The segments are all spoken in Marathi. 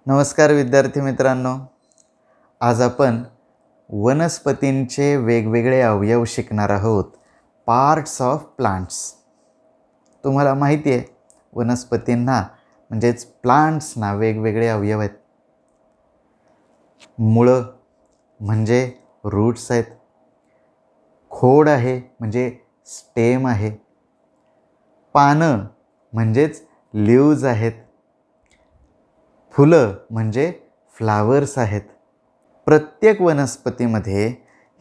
नमस्कार विद्यार्थी मित्रांनो. आज आपण वनस्पतींचे वेगवेगळे अवयव शिकणार आहोत. Parts of plants. तुम्हाला माहिती आहे वनस्पतींना म्हणजेच प्लांट्सना वेगवेगळे अवयव आहेत. मुळं म्हणजे रूट्स आहेत. खोड आहे म्हणजे स्टेम आहे. पानं म्हणजेच लीव्ज आहेत. फुलं म्हणजे फ्लावर्स आहेत. प्रत्येक वनस्पतीमध्ये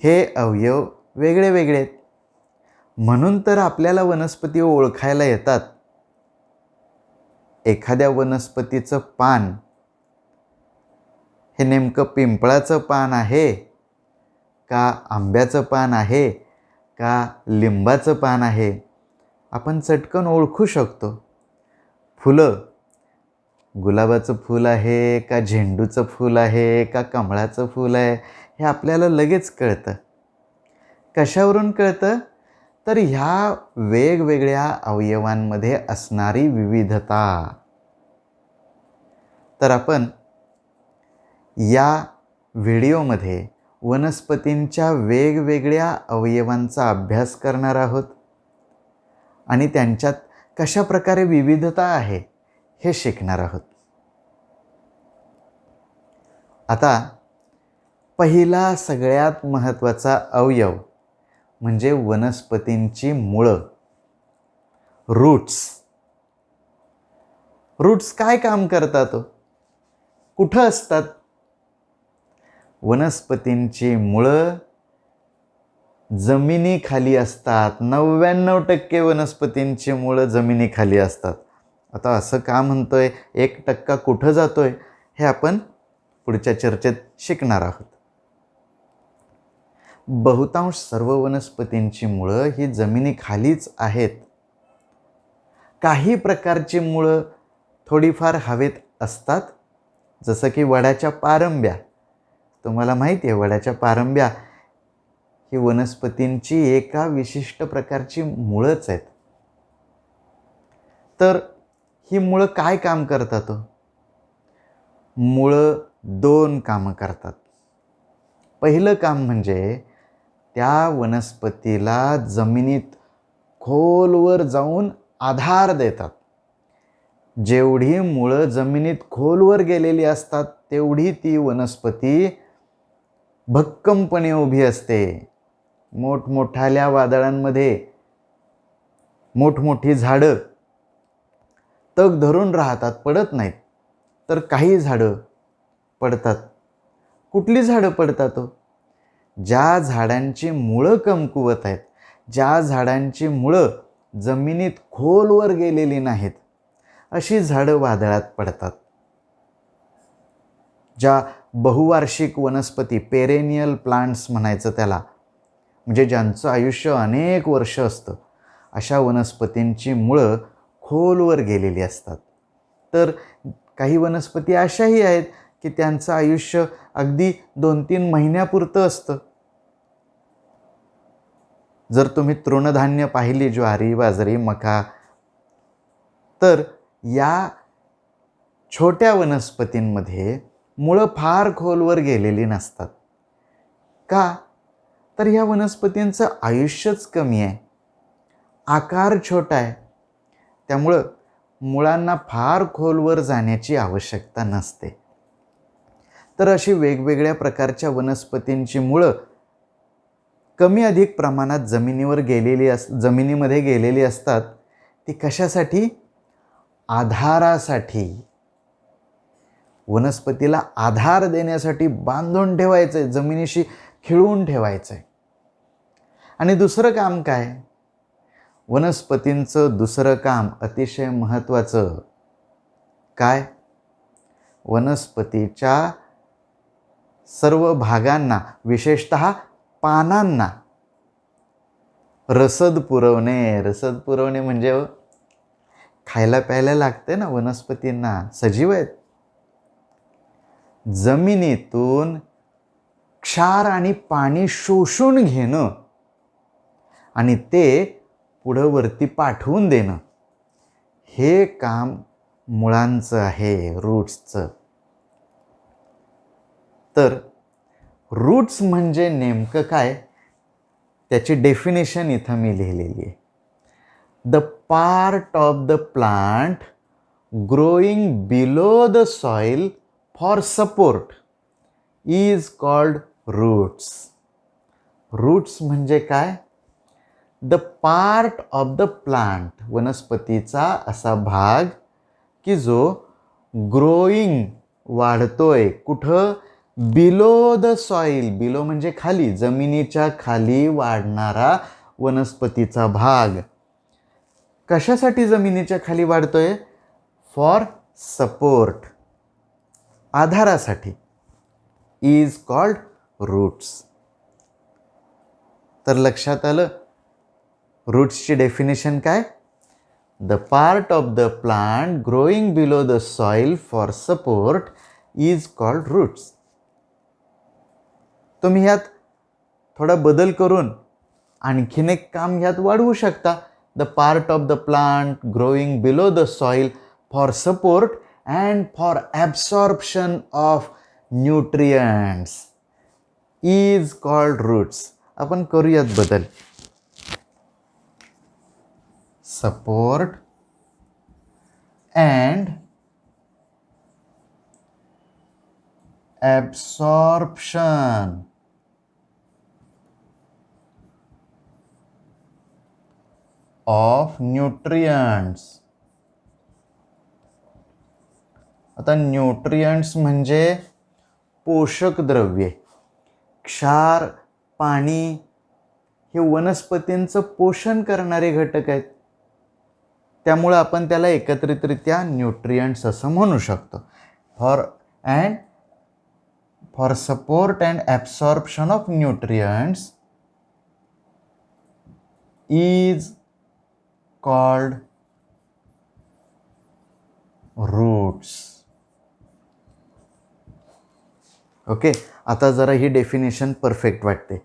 हे अवयव वेगळे वेगळे आहेत. म्हणून तर आपल्याला वनस्पती ओळखायला येतात. एखाद्या वनस्पतीचं पान हे नेमकं पिंपळाचं पान आहे का आंब्याचं पान आहे का लिंबाचं पान आहे आपण चटकन ओळखू शकतो. फुलं गुलाबाचं फूल आहे का झेंडूचं फूल आहे का कमळाचं फूल आहे हे आपल्याला लगेच कळतं. कशावरून कळतं? तर ह्या वेगवेगळ्या अवयवांमध्ये असणारी विविधता. तर आपण या व्हिडिओमध्ये वनस्पतींच्या वेगवेगळ्या अवयवांचा अभ्यास करणार आहोत आणि त्यांच्यात कशा प्रकारे विविधता आहे हे शिकणार आहोत. आता पहिला सगळ्यात महत्त्वाचा अवयव म्हणजे वनस्पतींची मुळं, रूट्स. रूट्स काय काम करतात? कुठं असतात? वनस्पतींची मुळं जमिनीखाली असतात. 99% वनस्पतींची मुळं जमिनीखाली असतात. आता असं का म्हणतोय, 1% कुठं जातोय हे आपण पुढच्या चर्चेत शिकणार आहोत. बहुतांश सर्व वनस्पतींची मुळं ही जमिनीखालीच आहेत. काही प्रकारची मुळं थोडीफार हवेत असतात, जसं की वडाच्या पारंब्या. तुम्हाला माहिती आहे वडाच्या पारंब्या ही वनस्पतींची एका विशिष्ट प्रकारची मुळंच आहेत. तर ही मुळं काय काम करतात? मुळं 2 कामं करतात. पहिलं काम म्हणजे त्या वनस्पतीला जमिनीत खोलवर जाऊन आधार देतात. जेवढी मुळं जमिनीत खोलवर गेलेली असतात तेवढी ती वनस्पती भक्कमपणे उभी असते. मोठमोठ्या वादळांमध्ये मोठमोठी झाडं तग धरून राहतात, पडत नाहीत. तर काही झाडं पडतात. कुठली झाडं पडतात? ज्या झाडांची मुळं कमकुवत आहेत, ज्या झाडांची मुळं जमिनीत खोलवर गेलेली नाहीत, अशी झाडं वादळात पडतात. ज्या बहुवार्षिक वनस्पती, पेरेनियल प्लांट्स म्हणायचं त्याला, म्हणजे ज्यांचं आयुष्य अनेक वर्ष असतं, अशा वनस्पतींची मुळं खोलवर गेलेली असतात. तर काही वनस्पती अशाही आहेत की त्यांचं आयुष्य अगदी 2-3 महिन्यापुरतं असतं. जर तुम्ही तृणधान्य पाहिली, ज्वारी, बाजरी, मका, तर या छोट्या वनस्पतींमध्ये मुळं फार खोलवर गेलेली नसतात. का? तर ह्या वनस्पतींचं आयुष्यच कमी आहे, आकार छोटा आहे. त्यामुळं मुळांना फार खोलवर जाण्याची आवश्यकता नसते. तर अशी वेगवेगळ्या प्रकारच्या वनस्पतींची मुळं कमी अधिक प्रमाणात जमिनीमध्ये गेलेली असतात. ती कशासाठी? आधारासाठी. वनस्पतीला आधार देण्यासाठी बांधून ठेवायचं आहे, जमिनीशी खिळवून ठेवायचं आहे. आणि दुसरं काम काय? वनस्पतींचं दुसरं काम अतिशय महत्त्वाचं. काय? वनस्पतीच्या सर्व भागांना, विशेषतः पानांना रसद पुरवणे. रसद पुरवणे म्हणजे खायला प्यायला लागते ना वनस्पतींना, सजीव आहेत. जमिनीतून क्षार आणि पाणी शोषून घेणं आणि ते पुढं वरती पाठवून देणं, हे काम मुळांचं आहे, रूट्सचं. तर रूट्स म्हणजे नेमकं काय त्याची डेफिनेशन इथं मी लिहिलेली आहे. The part of the plant growing below the soil for support is called roots. Roots म्हणजे काय? द पार्ट ऑफ द प्लांट, वनस्पतीचा असा भाग की जो ग्रोईंग वाढतोय कुठं? Below the soil. बिलो म्हणजे खाली, जमिनीच्या खाली वाढणारा वनस्पतीचा भाग. कशासाठी जमिनीच्या खाली वाढतोय? फॉर सपोर्ट, आधारासाठी. Is called roots. तर लक्षात आलं रूट्सची डेफिनेशन काय? The part of the plant growing below the soil for support is called roots. तुम्ही ह्यात थोडा बदल करून आणखीन एक काम ह्यात वाढवू शकता. The part of the plant growing below the soil for support and for absorption of nutrients is called roots. आपण करूयात बदल. Support and absorption of nutrients. आता न्यूट्रियंट्स म्हणजे पोषक द्रव्ये, क्षार, पाणी हे वनस्पतींचं पोषण करणारे घटक आहेत. त्यामुळे आपण त्याला एकत्रितरित्या न्यूट्रियंट्स असं म्हणू शकतो. For support and absorption of nutrients is called roots. Okay, आता जरा ही डेफिनेशन परफेक्ट वाटते.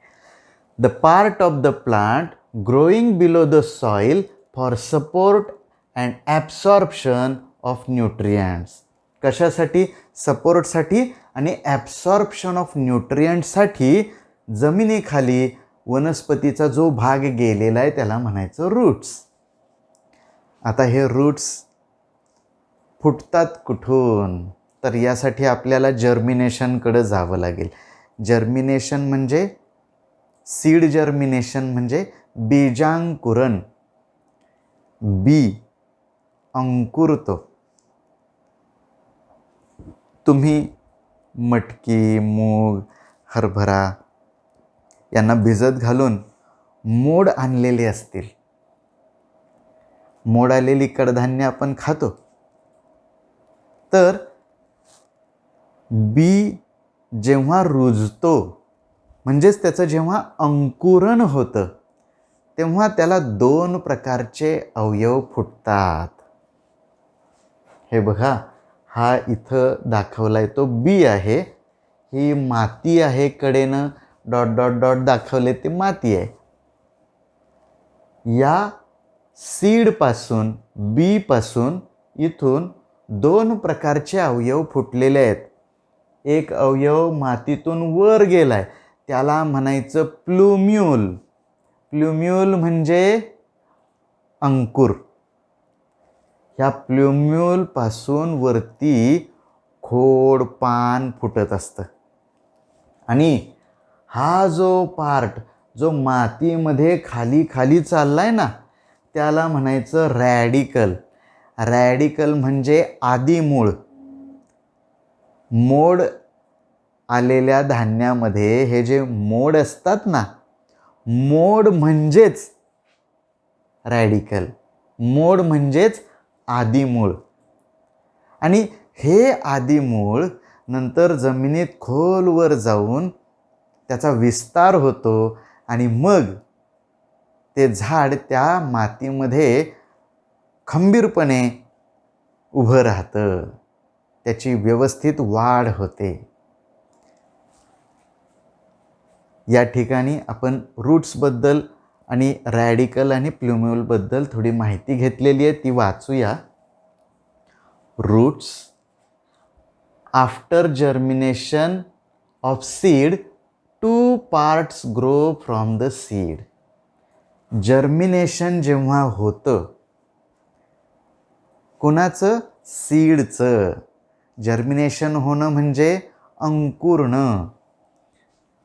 The part of the plant growing below the soil for support and absorption of nutrients. कशासाठी? सपोर्टसाठी आणि ॲब्सॉर्प्शन ऑफ न्यूट्रियंट्ससाठी जमिनीखाली वनस्पतीचा जो भाग गेलेला आहे त्याला म्हणायचं रूट्स. आता हे रूट्स फुटतात कुठून? तर यासाठी आपल्याला जर्मिनेशनकडे जावं लागेल. जर्मिनेशन म्हणजे सीड जर्मिनेशन म्हणजे बीजांकुरण. बी अंकुरतो. तुम्ही मटकी, मूग, हरभरा यांना भिजत घालून मोड आणलेले असतील. मोड आलेली कडधान्य आपण खातो. तर बी जेव्हा रुजतो म्हणजेच त्याचं जेव्हा अंकुरण होतं तेव्हा त्याला 2 प्रकारचे अवयव फुटतात. हे बघा, हा इथं दाखवलाय तो बी आहे. ही माती आहे, कडेनं डॉट डॉट डॉट दाखवले ते माती आहे. या सीडपासून, बीपासून इथून 2 प्रकारचे अवयव फुटलेले आहेत. एक अवयव मातीतून वर गेलाय त्याला म्हणायचं प्लुम्यूल. प्लुम्यूल म्हणजे अंकुर. ह्या प्लुम्यूलपासून वरती खोड, पान फुटत असतं. आणि हा जो पार्ट जो मातीमध्ये खाली खाली चाललाय ना त्याला म्हणायचं रॅडिकल. रॅडिकल म्हणजे आदिमूळ. मोड आलेल्या धान्यामध्ये हे जे मोड असतात ना, मोड म्हणजेच रॅडिकल, मोड म्हणजेच आदिमूळ. आणि हे आदिमूळ नंतर जमिनीत खोलवर जाऊन त्याचा विस्तार होतो आणि मग ते झाड त्या मातीमध्ये खंबीरपणे उभं राहतं. त्याची व्यवस्थित वाढ होते. या ठिकाणी आपण रूट्सबद्दल आणि रॅडिकल आणि प्लुम्यूलबद्दल थोडी माहिती घेतलेली आहे, ती वाचूया. Roots after germination of seed 2 parts grow from the seed. Germination जेव्हा होतं, कोणाचं? सीडचं. जर्मिनेशन होणं म्हणजे अंकुरणं,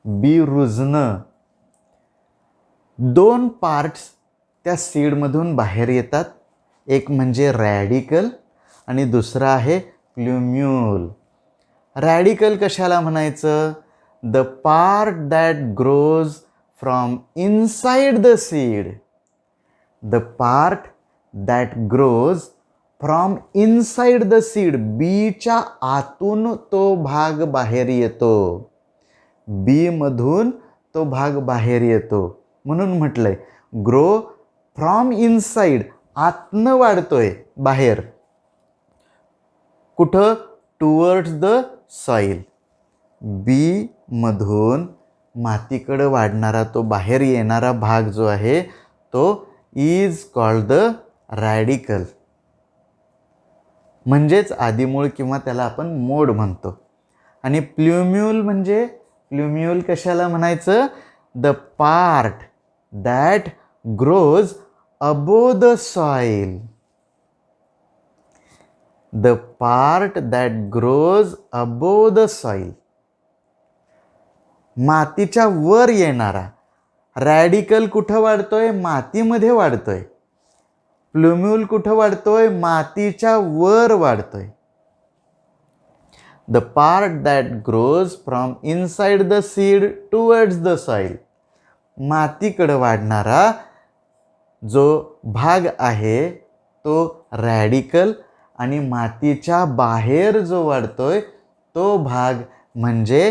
बी रुजणं. 2 पार्ट्स त्या सीडमधून बाहेर येतात. एक म्हणजे रॅडिकल आणि दुसरा आहे प्ल्युम्यूल. रॅडिकल कशाला म्हणायचं? The part that grows from inside the seed. The part that grows from inside the seed. बीच्या आतून तो भाग बाहेर येतो. बी मधून तो भाग बाहेर येतो. म्हणून म्हटलंय ग्रो फ्रॉम इनसाइड, आतनं वाढतोय बाहेर. कुठं? Towards the soil. बी मधून मातीकडे वाढणारा तो बाहेर येणारा भाग जो आहे तो इज कॉल्ड द रॅडिकल, म्हणजेच आदिमूळ किंवा त्याला आपण मोड म्हणतो. आणि प्ल्युम्यूल म्हणजे, प्ल्युम्यूल कशाला म्हणायचं? The part that grows above the soil. The part that grows above the soil. मातीच्या वर येणारा. रॅडिकल कुठं वाढतोय? मातीमध्ये वाढतोय. प्ल्युम्यूल कुठं वाढतोय? मातीच्या वर वाढतोय. The part that grows from inside the seed towards the soil. मातीकडे वाढणारा जो भाग आहे तो रॅडिकल आणि मातीच्या बाहेर जो वाढतोय तो भाग म्हणजे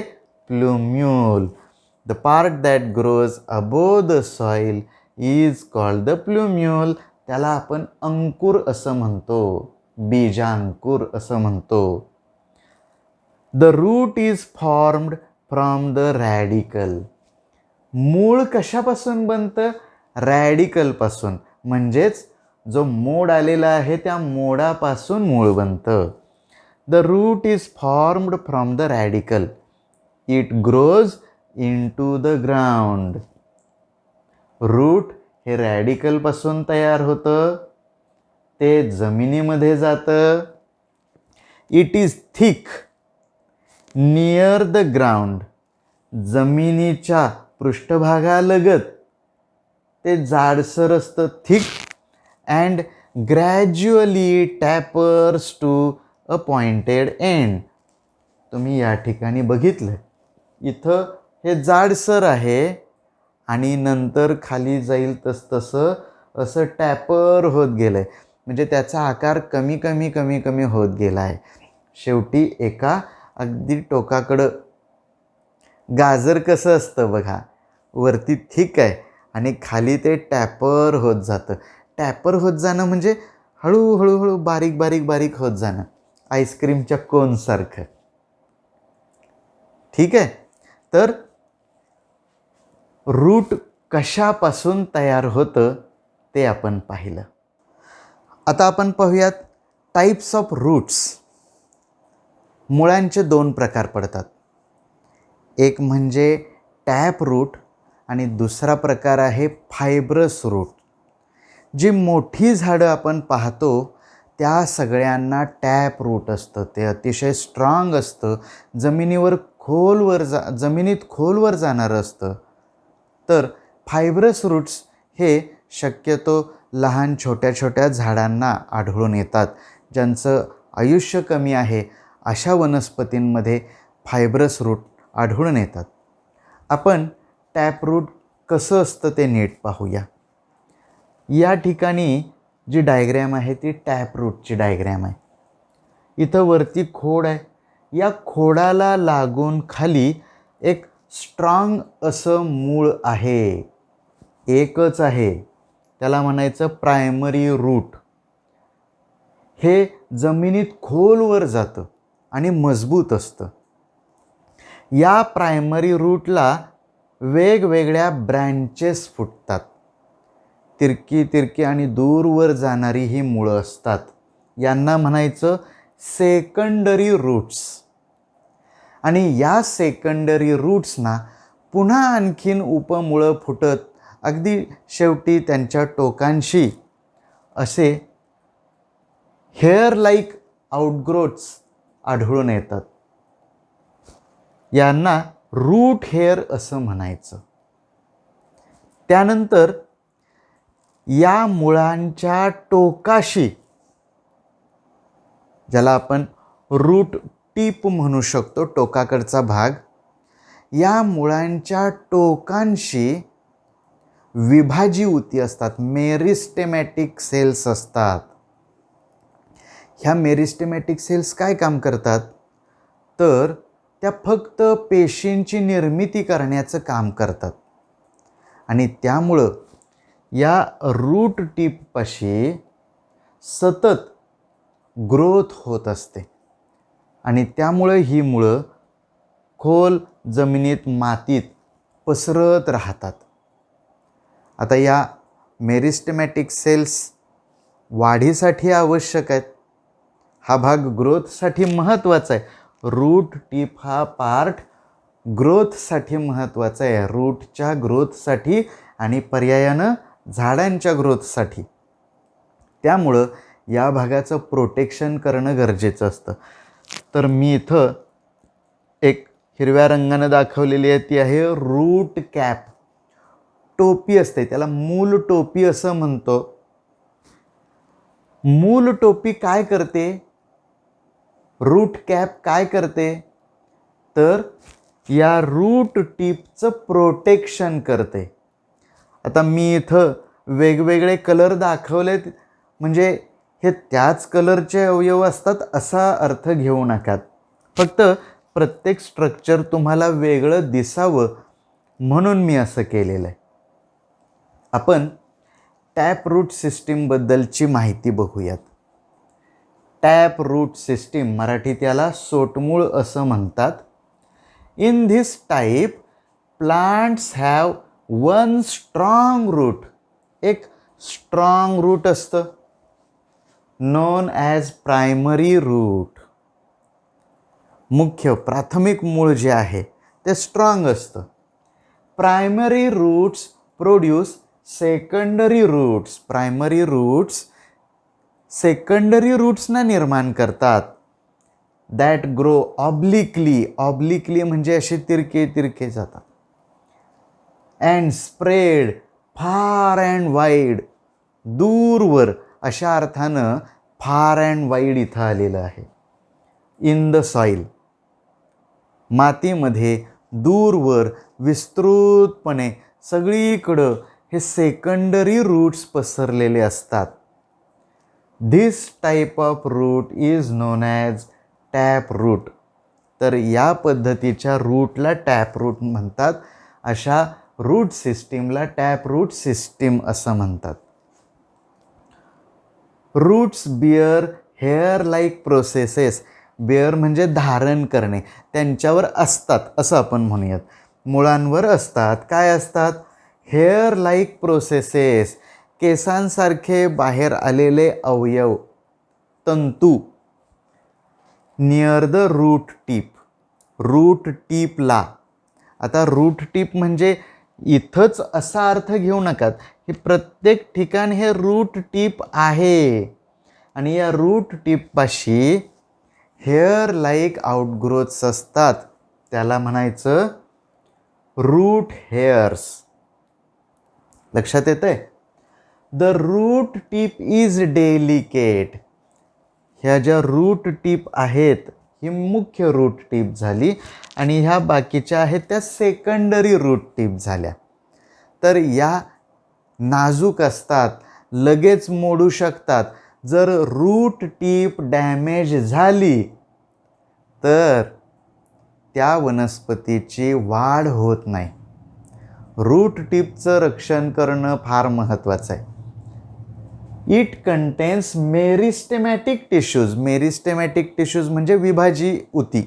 plumule. The part that grows above the soil is called the plumule. त्याला आपण अंकुर असं म्हणतो, बीजांकुर असं म्हणतो. The root is formed from the radicle. मूळ कशापासून बनतं? रॅडिकलपासून. म्हणजेच जो मोड आलेला आहे त्या मोडापासून मूळ बनतं. The root is formed from the radical. It grows into the ground. Root हे रॅडिकलपासून तयार होतं, ते जमिनीमध्ये जातं. It is thick near the ground. जमिनीच्या पृष्ठभागालगत ते जाडसर असतं, thick. And gradually tapers to a pointed end. तुम्ही या ठिकाणी बघितलं, इथं हे जाडसर आहे आणि नंतर खाली जाईल तसं असं टॅपर होत गेलंय. म्हणजे त्याचा आकार कमी कमी कमी कमी होत गेला आहे. शेवटी एका अगदी टोकाकडं गाजर कसं असतं बघा, वरती थिक आहे आणि खाली ते टॅपर होत जातं. टॅपर होत जाणं म्हणजे हळूहळू बारीक बारीक बारीक होत जाणं, आईस्क्रीमच्या कोनसारखं. ठीक आहे. तर रूट कशापासून तयार होतं ते आपण पाहिलं. आता आपण पाहूयात टाईप्स ऑफ रूट्स. मुळांचे 2 प्रकार पडतात. एक म्हणजे टॅप रूट आणि दुसरा प्रकार आहे फायब्रस रूट. जी मोठी झाडं आपण पाहतो त्या सगळ्यांना टॅप रूट असतं. ते अतिशय स्ट्रॉंग असतं, जमिनीत खोलवर जाणारं असतं. तर फायब्रस रूट्स हे शक्यतो लहान छोट्या छोट्या झाडांना आढळून येतात. ज्यांचं आयुष्य कमी आहे अशा वनस्पतींमध्ये फायब्रस रूट आढळून येतात. आपण टॅप रूट कसं असतं ते नीट पाहूया. या ठिकाणी जी डायग्रॅम आहे ती टॅप रूटची डायग्रॅम आहे. इथं वरती खोड आहे. या खोडाला लागून खाली एक स्ट्रॉंग असं मूळ आहे, एकच आहे. त्याला म्हणायचं प्रायमरी रूट. हे जमिनीत खोलवर जातं आणि मजबूत असतं. या प्रायमरी रूटला वेगवेगळ्या ब्रँचेस फुटतात. तिरकी तिरकी आणि दूरवर जाणारी ही मुळं असतात. यांना म्हणायचं सेकंडरी रूट्स. आणि या सेकंडरी रूट्सना पुन्हा आणखीन उपमुळं फुटत अगदी शेवटी त्यांच्या टोकांशी असे हेअर लाईक आउटग्रोथ्स आढळून येतात. यांना रूट हेअर असं म्हणायचं. त्यानंतर या मुळांच्या टोकाशी, ज्याला आपण रूट टीप म्हणू शकतो, टोकाकडचा भाग, या मुळांच्या टोकांशी विभाजी ऊती असतात, मेरिस्टेमॅटिक सेल्स असतात. ह्या मेरिस्टेमॅटिक सेल्स काय काम करतात, तर त्या फक्त पेशींची निर्मिती करण्याचं काम करतात. आणि त्यामुळं या रूट टीपपाशी सतत ग्रोथ होत असते आणि त्यामुळे ही मुळं खोल जमिनीत मातीत पसरत राहतात. आता या मेरिस्टेमॅटिक सेल्स वाढीसाठी आवश्यक आहेत. हा भाग ग्रोथसाठी महत्त्वाचा आहे. रूट टीप हा पार्ट ग्रोथसाठी महत्त्वाचा आहे, रूटच्या ग्रोथसाठी आणि पर्यायानं झाडांच्या ग्रोथसाठी. त्यामुळं या भागाचं प्रोटेक्शन करणं गरजेचं असतं. तर मी इथं एक हिरव्या रंगानं दाखवलेली आहे, ती आहे रूट कॅप. टोपी असते, त्याला मूल टोपी असं म्हणतो. मूल टोपी काय करते, रूट कॅप काय करते, तर या रूट टीपचं प्रोटेक्शन करते. आता मी इथं वेगवेगळे कलर दाखवलेत, म्हणजे हे त्याच कलरचे अवयव असतात असा अर्थ घेऊ नका. फक्त प्रत्येक स्ट्रक्चर तुम्हाला वेगळं दिसावं म्हणून मी असं केलेलं आहे. आपण टॅप रूट सिस्टीमबद्दलची माहिती बघूयात. टॅप रूट सिस्टीम, मराठीत याला सोटमूळ असं म्हणतात. In this type plants have one strong root. एक स्ट्रॉंग रूट असतं, नोन ॲज प्रायमरी रूट. मुख्य प्राथमिक मूळ जे आहे ते स्ट्रॉंग असतं. Primary roots produce secondary roots. Primary roots secondary रूट्सना निर्माण करतात. That grow obliquely. ऑब्लिकली म्हणजे असे तिरके तिरके जातात. And spread far and wide. दूरवर अशा अर्थानं फार अँड वाईड इथं आलेलं आहे. In the soil. मातीमध्ये दूरवर विस्तृतपणे सगळीकडं हे सेकंडरी रूट्स पसरलेले असतात. This type of root is known as tap root. तर या पद्धतीच्या रूटला टॅप रूट म्हणतात. अशा रूट सिस्टीमला टॅप रूट सिस्टीम असं म्हणतात. Roots bear hair like processes. Bear म्हणजे धारण करणे, त्यांच्यावर असतात असं आपण म्हणूयात. मुळांवर असतात. काय असतात, हेअर लाईक प्रोसेसेस. केसांसारखे बाहेर आलेले अवयव, तंतू. Near the root tip. Root टीपला. आता रूट टीप म्हणजे इथंच असा अर्थ घेऊ नकात, की प्रत्येक ठिकाण हे रूट टीप आहे आणि या रूट टीपपाशी हेअर लाईक आउटग्रोथ्स असतात. त्याला म्हणायचं रूट हेअर्स. लक्षात येतंय? The root tip is delicate. ह्या ज्या रूट टीप आहेत ही मुख्य रूट टीप झाली आणि ह्या बाकीच्या आहेत त्या सेकंडरी रूट टीप झाल्या. तर या नाजूक असतात, लगेच मोडू शकतात. जर रूट टीप डॅमेज झाली तर त्या वनस्पतीची वाढ होत नाही. रूट टीपचं रक्षण करणं फार महत्त्वाचं आहे. It contains meristematic tissues. Meristematic tissues म्हणजे विभाजी ऊती,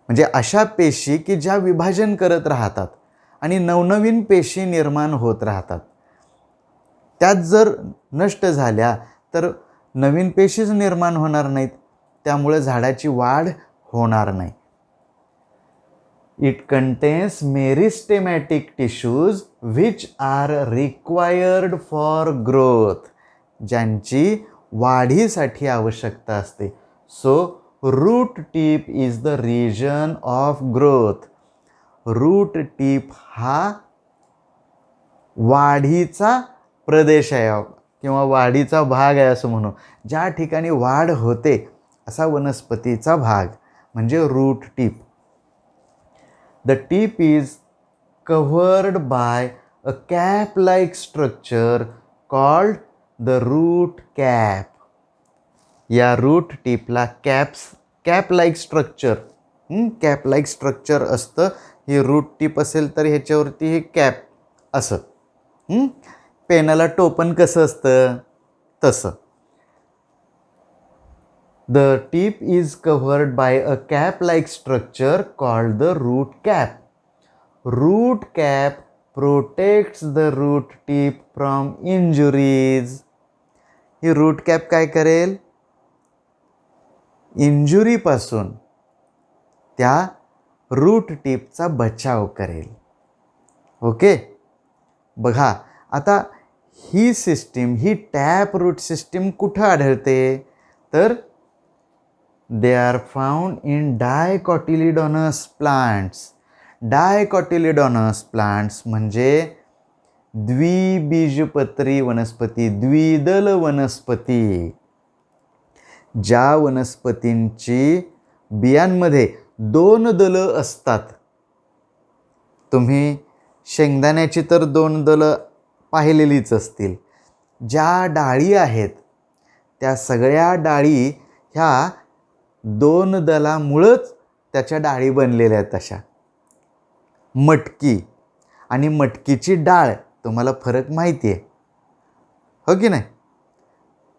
म्हणजे अशा पेशी की ज्या विभाजन करत राहतात आणि नवनवीन पेशी निर्माण होत राहतात. त्यात जर नष्ट झाल्या तर नवीन पेशीच निर्माण होणार नाहीत, त्यामुळे झाडाची वाढ होणार नाही. It contains meristematic tissues which are required for growth, ज्यांची वाढीसाठी आवश्यकता असते. So root tip is the region of growth. Root tip हा वाढीचा प्रदेश आहे किंवा वाढीचा भाग आहे असं म्हणू. ज्या ठिकाणी वाढ होते असा वनस्पतीचा भाग म्हणजे root tip. The tip is covered by a cap like structure called the root cap. या रूट टिपला कॅप लाईक स्ट्रक्चर असतं. ही रूट टिप असेल तर ह्याच्यावरती हे कॅप असं. पेनाला टोपण कसं असतं तसं. The tip is covered by a cap like structure called the root cap. Root cap protects the root tip from injuries. ही रूट कॅप काय करेल? इंजुरीपासून त्या रूट टिपचा बचाव करेल. ओके. बघा आता ही सिस्टीम, ही टॅप रूट सिस्टीम कुठं आढळते तर they are found in dicotyledonous plants. Dicotyledonous plants म्हणजे द्विबीजपत्री वनस्पती, द्विदल वनस्पती. ज्या वनस्पतींची बियांमध्ये 2 दलं असतात. तुम्ही शेंगदाण्याची तर 2 दलं पाहिलेलीच असतील. ज्या डाळी आहेत त्या सगळ्या डाळी ह्या 2 दलामुळंच त्याच्या डाळी बनलेल्या आहेत. तशा मटकी आणि मटकीची डाळ तुम्हाला फरक माहिती आहे हो की नाही?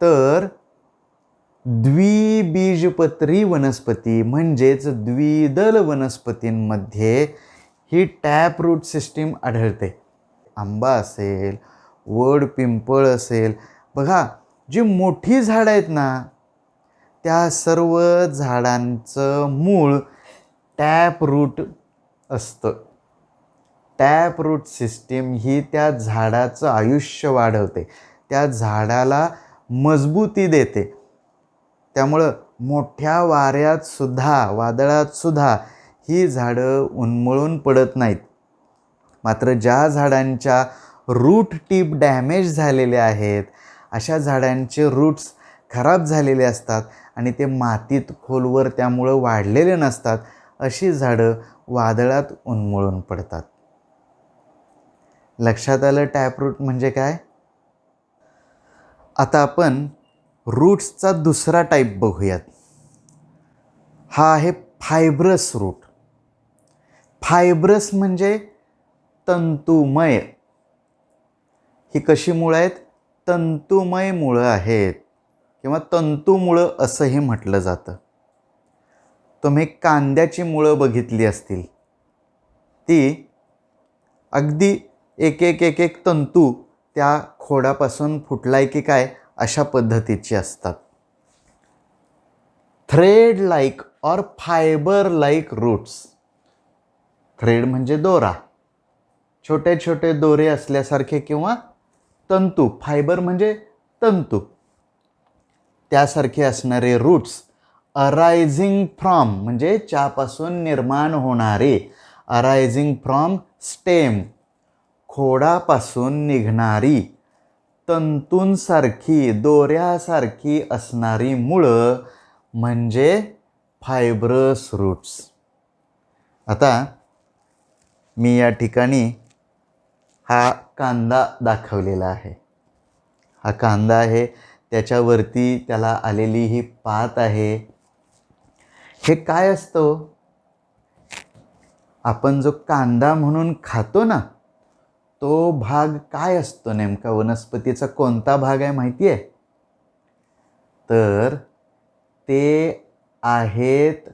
तर द्विबीजपत्री वनस्पती म्हणजेच द्विदल वनस्पतींमध्ये ही टॅप रूट सिस्टीम आढळते. आंबा असेल, वड पिंपळ असेल, बघा जी मोठी झाडं आहेत ना त्या सर्व झाडांचं मूळ टॅप रूट असतं. टॅप रूट सिस्टीम ही त्या झाडाचं आयुष्य वाढवते, त्या झाडाला मजबूती देते. त्यामुळं मोठ्या वादळात सुद्धा ही झाडं उन्मळून पडत नाहीत. मात्र ज्या झाडांच्या रूट टिप डॅमेज झालेले आहेत अशा झाडांचे रूट्स खराब झालेले असतात आणि ते मातीत खोलवर त्यामुळं वाढलेले नसतात. अशी झाडं वादळात उन्मळून पडतात. लक्षात आलं टॅप रूट म्हणजे काय? आता आपण रूट्सचा दुसरा टाईप बघूयात. हा आहे फायब्रस रूट. फायब्रस म्हणजे तंतुमय. ही कशी मुळं आहेत? तंतुमय मुळं आहेत किंवा तंतुमुळं असंही म्हटलं जातं. तुम्ही कांद्याची मुळं बघितली असतील. ती अगदी एक तंतू त्या खोडापासून फुटलाय की काय अशा पद्धतीची असतात. थ्रेड लाईक और फायबर लाईक रूट्स. थ्रेड म्हणजे दोरा, छोटे छोटे दोरे असल्यासारखे किंवा तंतू. फायबर म्हणजे तंतू, त्यासारखे असणारे रूट्स. अरायझिंग फ्रॉम म्हणजे च्यापासून निर्माण होणारे. अरायझिंग फ्रॉम स्टेम खोडापासून निघणारी तंतूंसारखी दोऱ्यासारखी असणारी मुळं म्हणजे फायब्रस रूट्स. आता मी या ठिकाणी हा कांदा दाखवलेला आहे. हा कांदा आहे, त्याच्यावरती त्याला आलेली ही पात आहे. हे काय असतं? आपण जो कांदा म्हणून खातो ना तो भाग काय असतो नेमका? वनस्पतीचा कोणता भाग आहे माहिती आहे? तर ते आहेत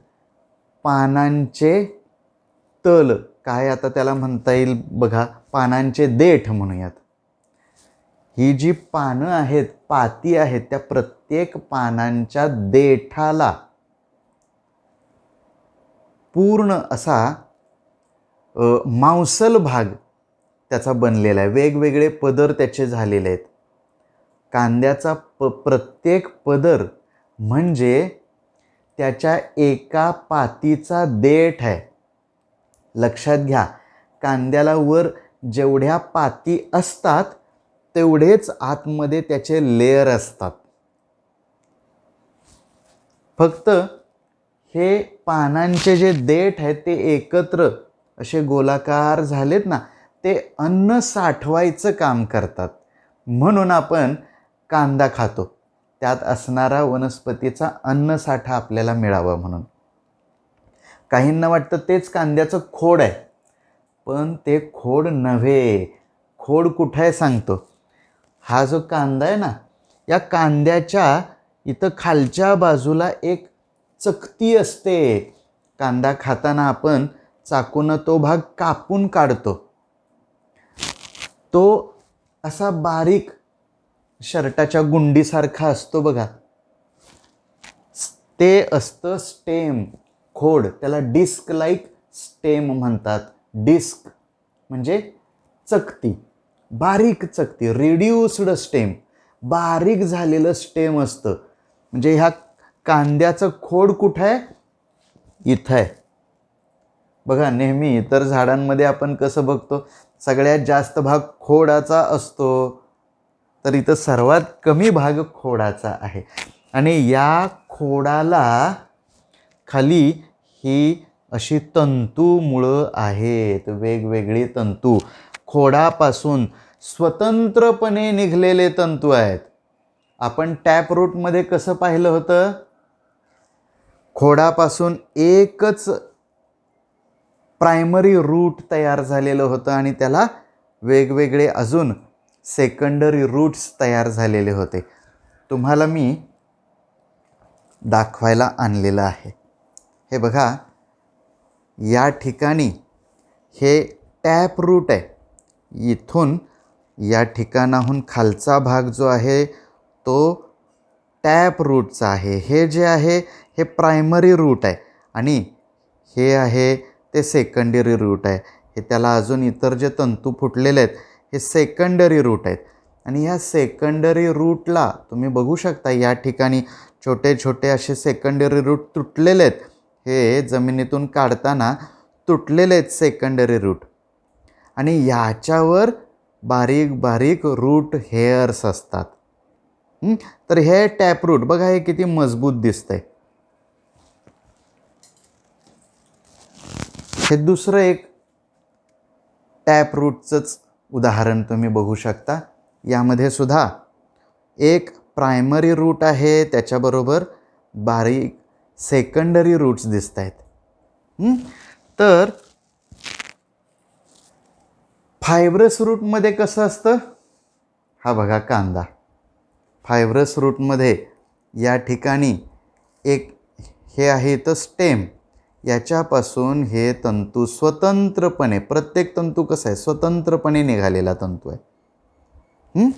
पानांचे तल. काय आता त्याला म्हणता येईल बघा, पानांचे देठ म्हणूयात. ही जी पानं आहेत, पाती आहेत, त्या प्रत्येक पानांच्या देठाला पूर्ण असा मांसल भाग त्याचा बनलेला आहे, वेगवेगळे पदर त्याचे झालेले आहेत. कांद्याचा प्रत्येक पदर म्हणजे त्याच्या एका पातीचा देठ आहे. लक्षात घ्या, कांद्याला वर जेवढ्या पाती असतात तेवढेच आतमध्ये त्याचे लेयर असतात. फक्त हे पानांचे जे देठ आहेत ते एकत्र असे गोलाकार झालेत ना, ते अन्न साठवायचं काम करतात. म्हणून आपण कांदा खातो, त्यात असणारा वनस्पतीचा अन्नसाठा आपल्याला मिळावा म्हणून. काहींना वाटतं तेच कांद्याचं खोड आहे, पण ते खोड नव्हे. खोड कुठं आहे सांगतो. हा जो कांदा आहे ना, या कांद्याच्या इथं खालच्या बाजूला एक चकती असते. कांदा खाताना आपण चाकून तो भाग कापून काढतो. तो असा बारीक शर्टाच्या गुंडीसारखा असतो बघा, ते असतं स्टेम, खोड. त्याला डिस्क लाईक स्टेम म्हणतात. डिस्क म्हणजे चकती, बारीक चकती, रिड्यूस्ड स्टेम, बारीक झालेलं स्टेम असतं. म्हणजे ह्या कांद्याचं खोड कुठं आहे? इथं आहे बघा. नेहमी इतर झाडांमध्ये आपण कसं बघतो, सगळ्यात जास्त भाग खोडाचा असतो, तर इथं सर्वात कमी भाग खोडाचा आहे. आणि या खोडाला खाली ही अशी तंतुमुळं आहेत, वेगवेगळी तंतू. खोडापासून स्वतंत्रपणे निघलेले तंतू आहेत. आपण टॅप रूटमध्ये कसं पाहिलं होतं, खोडापासून एकच प्रायमरी रूट तयार झालेलं होतं आणि त्याला वेगवेगळे अजून सेकंडरी रूट्स तयार झालेले होते. तुम्हाला मी दाखवायला आणलेलं आहे. हे बघा, या ठिकाणी हे टॅप रूट आहे. इथून या ठिकाणाहून खालचा भाग जो आहे तो टॅप रूटचा आहे. हे जे आहे हे प्रायमरी रूट आहे आणि हे आहे ते सेकंडरी रूट आहे. हे त्याला अजून इतर जे तंतू फुटलेले आहेत हे सेकंडरी रूट आहेत. आणि ह्या सेकंडरी रूटला तुम्ही बघू शकता, या ठिकाणी छोटे छोटे असे सेकंडरी रूट तुटलेले आहेत. हे जमिनीतून काढताना तुटलेले आहेत सेकंडरी रूट. आणि याच्यावर बारीक बारीक रूट हेअर्स असतात. तर हे टॅप रूट बघा, हे किती मजबूत दिसतंय. हे दुसरं एक टॅप रूटचंच उदाहरण तुम्ही बघू शकता. यामध्ये सुद्धा एक प्रायमरी रूट आहे, त्याच्याबरोबर बारीक सेकंडरी रूट्स दिसत आहेत. तर फायब्रस रूटमध्ये कसं असतं, हा बघा कांदा. फायब्रस रूटमध्ये या ठिकाणी एक हे आहे तर स्टेम, याच्यापासून हे तंतू स्वतंत्रपणे, प्रत्येक तंतू कसं आहे स्वतंत्रपणे निघालेला तंतू आहे.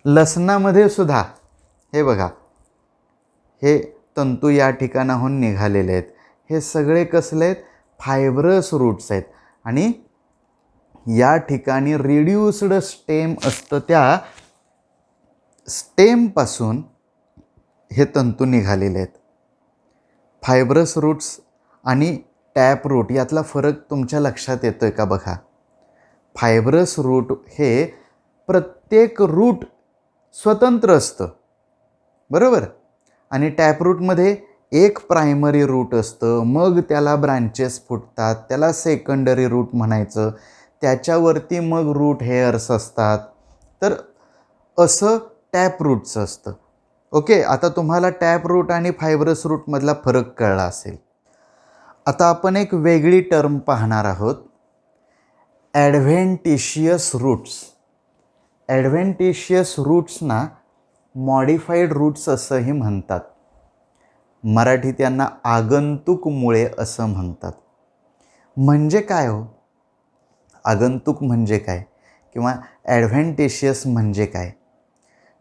लसणामध्ये सुद्धा हे बघा, हे तंतू या ठिकाणाहून निघालेले आहेत. हे सगळे कसले आहेत, फायब्रस रूट्स आहेत. आणि या ठिकाणी रिड्यूस्ड स्टेम असतं, त्या स्टेमपासून हे तंतू निघालेले आहेत. फायब्रस रूट्स आणि टॅप रूट यातला फरक तुमच्या लक्षात येतोय का बघा. फायब्रस रूट हे प्रत्येक रूट स्वतंत्र असतं, बरोबर. आणि टॅप रूटमध्ये एक प्रायमरी रूट असतं, मग त्याला ब्रांचेस फुटतात, त्याला सेकंडरी रूट म्हणायचं, त्याच्यावरती मग रूट हेअर्स असतात. तर असं टॅप रूटचं असतं. ओके, आता तुम्हाला टॅप रूट आणि फायब्रस रूटमधला फरक कळला असेल. आता आपण एक वेगळी टर्म पाहणार आहोत, ॲडव्हेंटिशियस रूट्स. ॲडव्हेंटिशियस रूट्सना मॉडिफाईड रूट्स असंही म्हणतात. मराठीत यांना आगंतुक मुळे असं म्हणतात. म्हणजे काय हो, आगंतुक म्हणजे काय किंवा ॲडव्हेंटिशियस म्हणजे काय?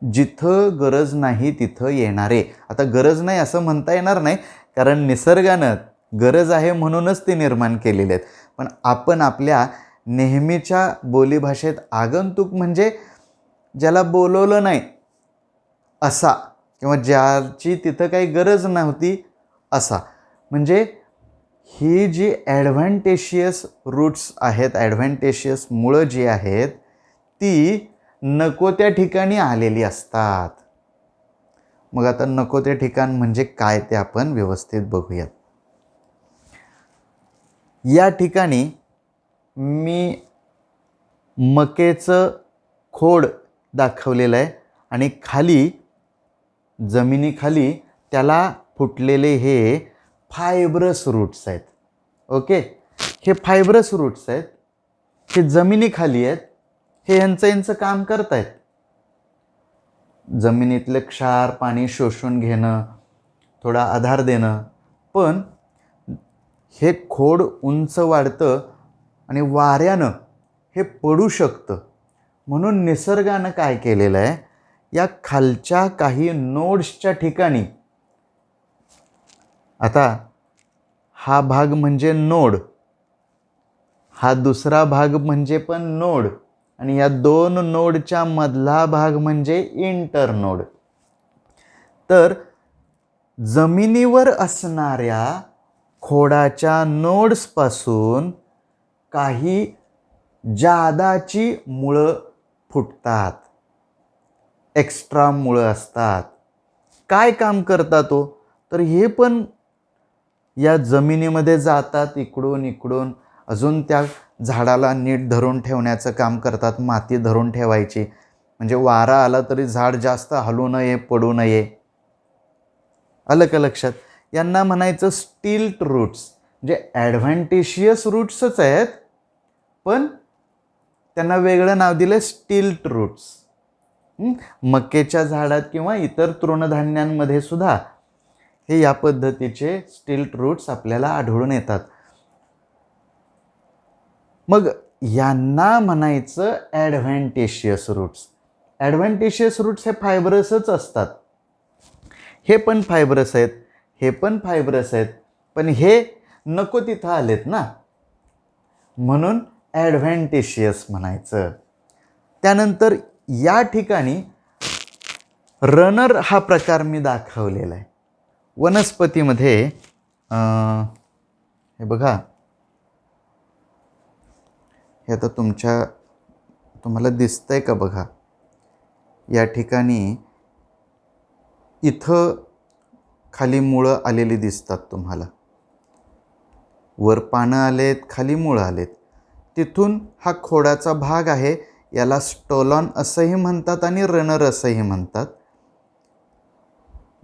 जिथं गरज नाही तिथं येणारे. आता गरज नाही असं म्हणता येणार नाही, कारण निसर्गानं गरज आहे म्हणूनच ते निर्माण केलेले आहेत. पण आपण आपल्या नेहमीच्या बोलीभाषेत आगंतुक म्हणजे ज्याला बोलवलं नाही असा, किंवा ज्याची तिथं काही गरज नव्हती असा, म्हणजे ही जी ॲडव्हान्टेशियस रूट्स आहेत, ॲडव्हान्टेशियस मुळं जी आहेत ती नको त्या ठिकाणी आलेली असतात. मग आता नको ते ठिकाण म्हणजे काय ते आपण व्यवस्थित बघूयात. या ठिकाणी मी मकेचं खोड दाखवलेलं आहे आणि खाली जमिनीखाली त्याला फुटलेले हे फायब्रस रूट्स आहेत. ओके, हे फायब्रस रूट्स आहेत, हे जमिनीखाली आहेत, हे यांचं काम करत आहेत. जमिनीतलं क्षार पाणी शोषून घेणं, थोडा आधार देणं. पण हे खोड उंच वाढतं आणि वाऱ्यानं हे पडू शकतं. म्हणून निसर्गानं काय केलेलं आहे, या खालच्या काही नोड्सच्या ठिकाणी, आता हा भाग म्हणजे नोड, हा दुसरा भाग म्हणजे पण नोड, आणि या दोन नोडच्या मधला भाग म्हणजे इंटरनोड. तर जमिनीवर असणाऱ्या खोडाच्या नोड्सपासून काही जादाची मुळं फुटतात, एक्स्ट्रा मुळं असतात. काय काम करतात तो? तर हे पण या जमिनीमध्ये जातात, इकडून अजून त्या झाडाला नीट धरून ठेवण्याचं काम करतात, माती धरून ठेवायची, म्हणजे वारा आला तरी झाड जास्त हलू नये, पडू नये. आलं का लक्षात? यांना म्हणायचं स्टिल्ट रूट्स. म्हणजे ॲडव्हान्टेशियस रूट्सच आहेत, पण त्यांना वेगळं नाव दिलं स्टिल्ट रूट्स. मक्याच्या झाडात किंवा इतर तृणधान्यांमध्ये सुद्धा हे या पद्धतीचे स्टिल्ट रूट्स आपल्याला आढळून येतात. मग यांना म्हणायचं ॲडव्हान्टेशियस रूट्स. ॲडव्हान्टेशियस रूट्स हे फायब्रसच असतात. हे पण फायब्रस आहेत, हे पण फायब्रस आहेत, पण हे नको तिथं आलेत ना, म्हणून ॲडव्हान्टेशियस म्हणायचं. त्यानंतर या ठिकाणी रनर हा प्रकार मी दाखवलेला आहे. वनस्पतीमध्ये हे बघा, हे आता तुम्हाला दिसतंय का बघा, या ठिकाणी इथं खाली मुळं आलेली दिसतात तुम्हाला. वर पानं आलेत, खाली मुळं आलेत. तिथून हा खोडाचा भाग आहे, याला स्टोलॉन असंही म्हणतात आणि रनर असंही म्हणतात.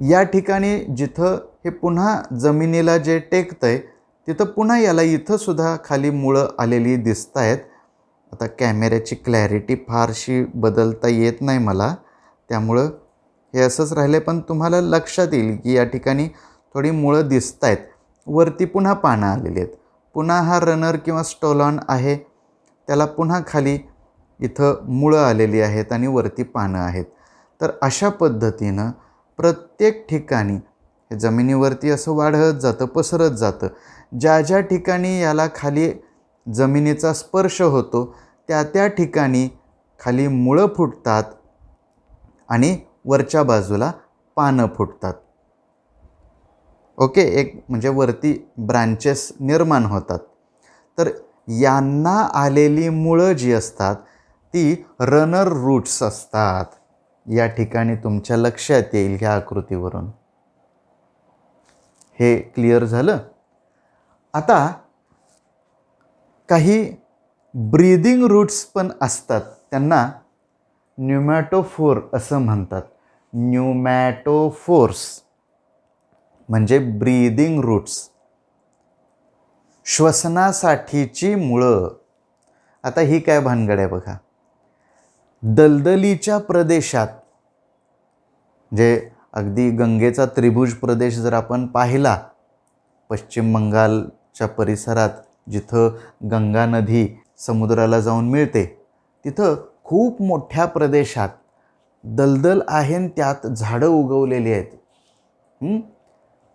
या ठिकाणी जिथं हे पुन्हा जमिनीला जे टेकतंय तिथं पुन्हा याला इथं सुद्धा खाली मुळं आलेली दिसत आहेत. आता कॅमेऱ्याची क्लॅरिटी फारशी बदलता येत नाही मला, त्यामुळं हे असंच राहिले, पण तुम्हाला लक्षात येईल की या ठिकाणी थोडी मुळं दिसत आहेत. वरती पुन्हा पानं आलेली आहेत. पुन्हा हा रनर किंवा स्टोलॉन आहे, त्याला पुन्हा खाली इथं मुळं आलेली आहेत आणि वरती पानं आहेत. तर अशा पद्धतीनं प्रत्येक ठिकाणी हे जमिनीवरती असं वाढत जातं, पसरत जातं. ज्या ठिकाणी याला खाली जमिनीचा स्पर्श होतो त्या ठिकाणी खाली मुळं फुटतात आणि वरच्या बाजूला पानं फुटतात. ओके, एक म्हणजे वरती ब्रांचेस निर्माण होतात. तर यांना आलेली मुळं जी असतात ती रनर रूट्स असतात. या ठिकाणी तुमच्या लक्षात येईल ह्या आकृतीवरून. हे क्लिअर झालं? आता काही ब्रीदिंग रूट्स पण असतात, त्यांना न्यूमॅटोफोर असं म्हणतात. न्यूमॅटोफोर्स म्हणजे ब्रीदिंग रूट्स, श्वसनासाठीची मुळं. आता ही काय भानगड आहे बघा. दलदलीच्या प्रदेशात, जे अगदी गंगेचा त्रिभुज प्रदेश जर आपण पाहिला, पश्चिम बंगालच्या परिसरात जिथं गंगा नदी समुद्राला जाऊन मिळते, तिथं खूप मोठ्या प्रदेशात दलदल आहे आणि त्यात झाडं उगवलेली आहेत.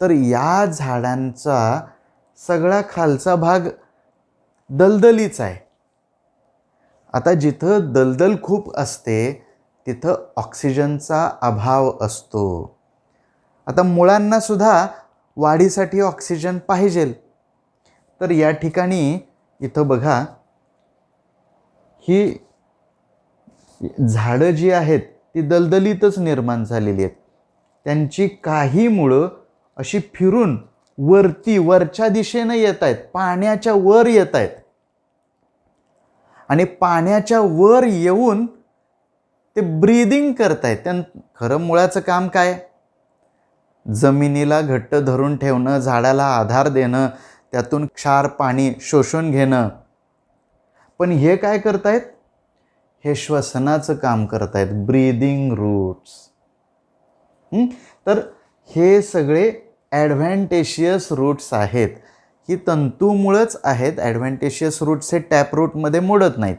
तर या झाडांचा सगळा खालचा भाग दलदलीच आहे. आता जिथं दलदल खूप असते तिथं ऑक्सिजनचा अभाव असतो. आता मुळांना सुद्धा वाढीसाठी ऑक्सिजन पाहिजे. तर या ठिकाणी इथं बघा, ही झाडं जी आहेत ती दलदलीतच निर्माण झालेली आहेत. त्यांची काही मुळं अशी फिरून वरच्या दिशेनं येत आहेत, पाण्याच्या वर येत आहेत. आणि पाण्याच्या वर येऊन ते ब्रीदिंग करतायत. खरं मुळाचं काम काय? जमिनीला घट्ट धरून ठेवणं, झाडाला आधार देणं, त्यातून क्षार पाणी शोषून घेणं. पण हे काय करतायत? हे श्वसनाचं काम करतायत, ब्रीदिंग रूट्स. तर हे सगळे ॲडव्हान्टेशियस रूट्स आहेत. ही तंतूमुळंच आहेत. ॲडव्हान्टेशियस रूट्स हे टॅप रूटमध्ये मोडत नाहीत.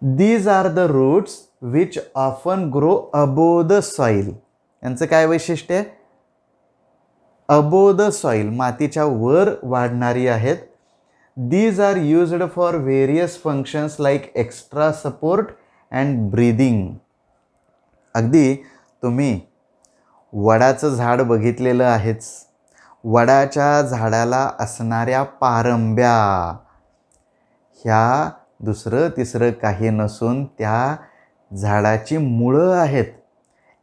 These are the roots which often grow above the soil. यांचं काय वैशिष्ट्य आहे? अबोव द सॉईल, मातीच्या वर वाढणारी आहेत. These are used for various functions like extra support and breathing. अगदी तुम्ही वडाचं झाड बघितलेलं आहेच. वडाच्या झाडाला असणाऱ्या पारंब्या, ह्या दुसरं तिसरं काही नसून त्या झाडाची मुळं आहेत.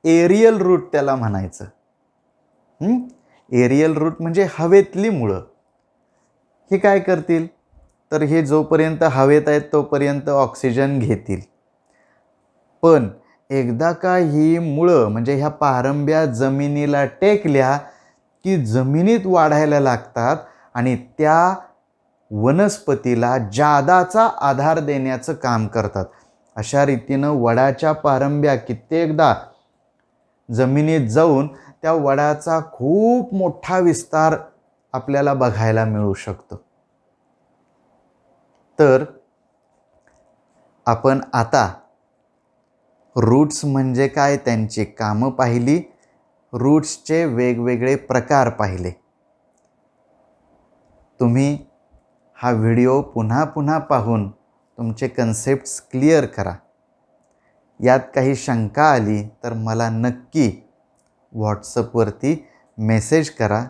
एरियल रूट त्याला म्हणायचं. एरियल रूट म्हणजे हवेतली मुळं. हे काय करतील? तर हे जोपर्यंत हवेत आहेत तोपर्यंत ऑक्सिजन घेतील. पण एकदा का ही मुळं म्हणजे ह्या पारंब्या जमिनीला टेकल्या की जमिनीत वाढायला लागतात आणि त्या वनस्पतीला जादाचा आधार देण्याचं काम करतात. अशा रीतीनं वडाच्या पारंब्या कित्येकदा जमिनीत जाऊन त्या वडाचा खूप मोठा विस्तार आपल्याला बघायला मिळू शकतो. तर आपण आता रूट्स म्हणजे काय, त्यांची कामं पाहिली, रूट्सचे वेगवेगळे प्रकार पाहिले. तुम्ही हा व्हिडिओ पुन्हा पुन्हा पाहून तुमचे कन्सेप्ट्स क्लिअर करा. यात काही शंका आली तर मला नक्की व्हॉट्सअपवरती मेसेज करा.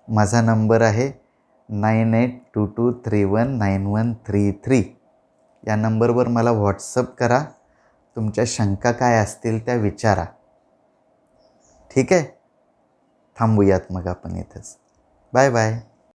माझा नंबर आहे 9822319133. या नंबरवर मला व्हॉट्सअप करा. तुमच्या शंका काय असतील त्या विचारा. ठीक आहे? थांबूयात मग आपण इथंच. Bye bye.